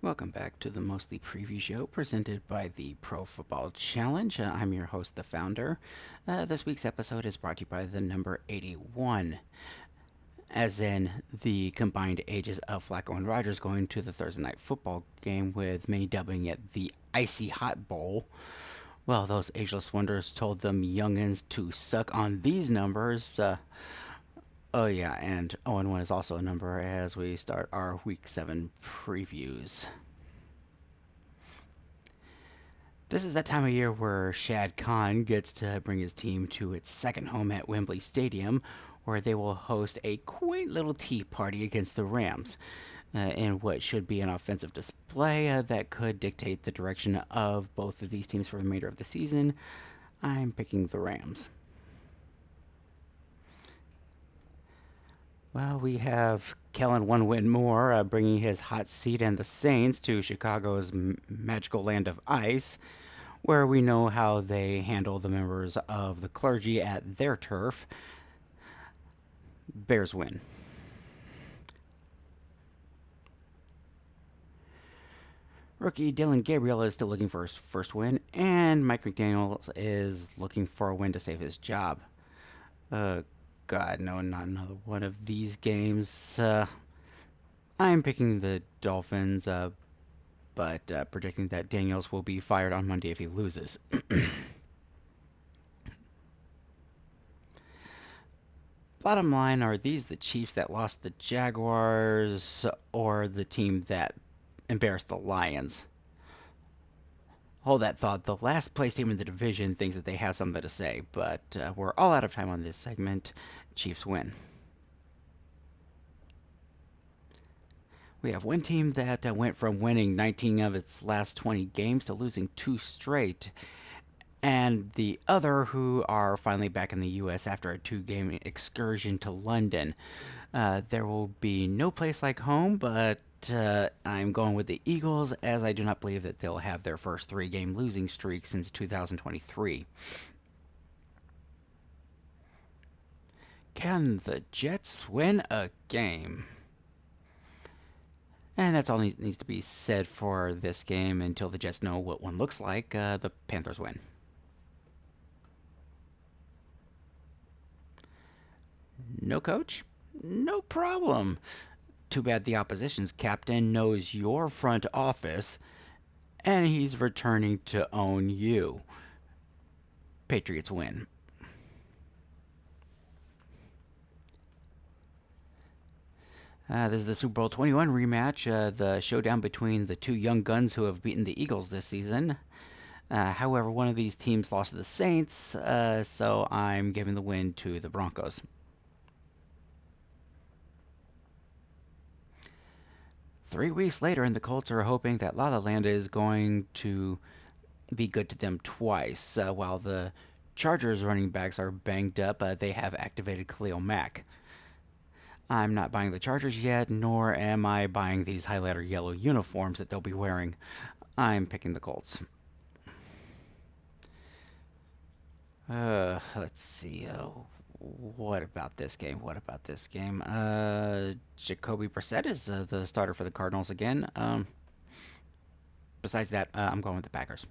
Welcome back to the Mostly Preview Show presented by the Pro Football Challenge. I'm your host, the founder. This week's episode is brought to you by the number 81, as in the combined ages of Flacco and Rogers going to the Thursday night football game, with many dubbing it the Icy Hot Bowl. Well, those ageless wonders told them youngins to suck on these numbers. Oh, yeah, and 0-1 is also a number as we start our Week 7 previews. This is that time of year where Shad Khan gets to bring his team to its second home at Wembley Stadium, where they will host a quaint little tea party against the Rams, in what should be an offensive display that could dictate the direction of both of these teams for the remainder of the season. I'm picking the Rams. Well, we have Kellen one win more, bringing his hot seat and the Saints to Chicago's magical land of ice, where we know how they handle the members of the clergy at their turf. Bears win. Rookie Dylan Gabriel is still looking for his first win, and Mike McDaniel is looking for a win to save his job. Uh, God, no, not another one of these games. I'm picking the Dolphins, but predicting that Daniels will be fired on Monday if he loses. Bottom line, are these the Chiefs that lost the Jaguars, or the team that embarrassed the Lions? Hold that thought. The last place team in the division thinks that they have something to say, but we're all out of time on this segment. Chiefs win. We have one team that went from winning 19 of its last 20 games to losing two straight, and the other who are finally back in the U.S. after a two-game excursion to London. There will be no place like home, but I'm going with the Eagles, as I do not believe that they'll have their first three-game losing streak since 2023. Can the Jets win a game? And that's all needs to be said for this game until the Jets know what one looks like. The Panthers win. No coach? No problem. Too bad the opposition's captain knows your front office and he's returning to own you. Patriots win. This is the Super Bowl 21 rematch, the showdown between the two young guns who have beaten the Eagles this season. However, one of these teams lost to the Saints, so I'm giving the win to the Broncos. 3 weeks later, and the Colts are hoping that La La Land is going to be good to them twice. While the Chargers running backs are banged up, they have activated Khalil Mack. I'm not buying the Chargers yet, nor am I buying these highlighter yellow uniforms that they'll be wearing. I'm picking the Colts. Let's see. What about this game? What about this game? Jacoby Brissett is the starter for the Cardinals again. Besides that, I'm going with the Packers.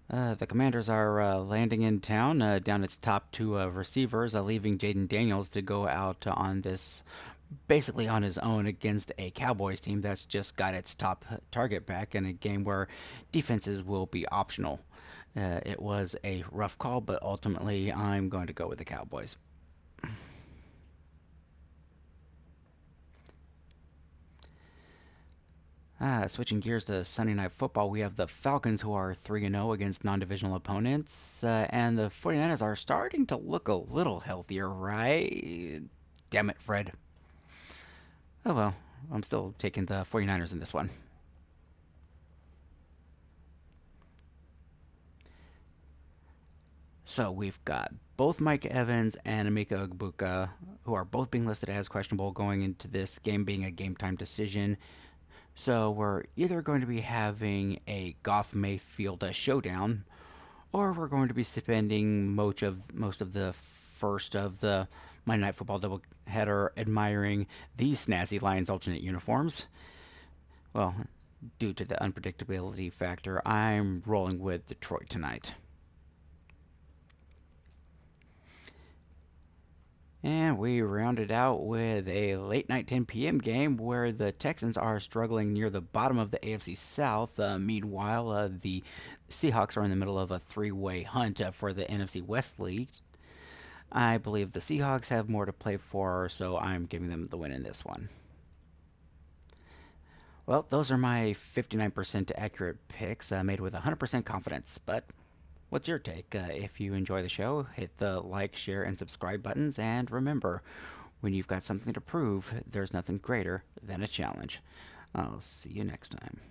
The Commanders are landing in town, down its top two receivers, leaving Jaden Daniels to go out on this basically on his own against a Cowboys team that's just got its top target back in a game where defenses will be optional. It was a rough call, but ultimately I'm going to go with the Cowboys. Switching gears to Sunday Night Football, we have the Falcons who are 3-0 against non-divisional opponents, and the 49ers are starting to look a little healthier, right? Damn it, Fred. Oh well, I'm still taking the 49ers in this one. So we've got both Mike Evans and Emeka Egbuka, who are both being listed as questionable going into this game being a game time decision. So we're either going to be having a Goff Mayfield showdown, or we're going to be spending most of the first of the my night football doubleheader admiring these snazzy Lions alternate uniforms. Well, due to the unpredictability factor, I'm rolling with Detroit tonight. And we rounded out with a late night 10 p.m. game where the Texans are struggling near the bottom of the AFC South. Meanwhile, the Seahawks are in the middle of a three-way hunt for the NFC West lead. I believe the Seahawks have more to play for, so I'm giving them the win in this one. Well, those are my 59% accurate picks made with 100% confidence. But what's your take? If you enjoy the show, hit the like, share, and subscribe buttons. And remember, when you've got something to prove, there's nothing greater than a challenge. I'll see you next time.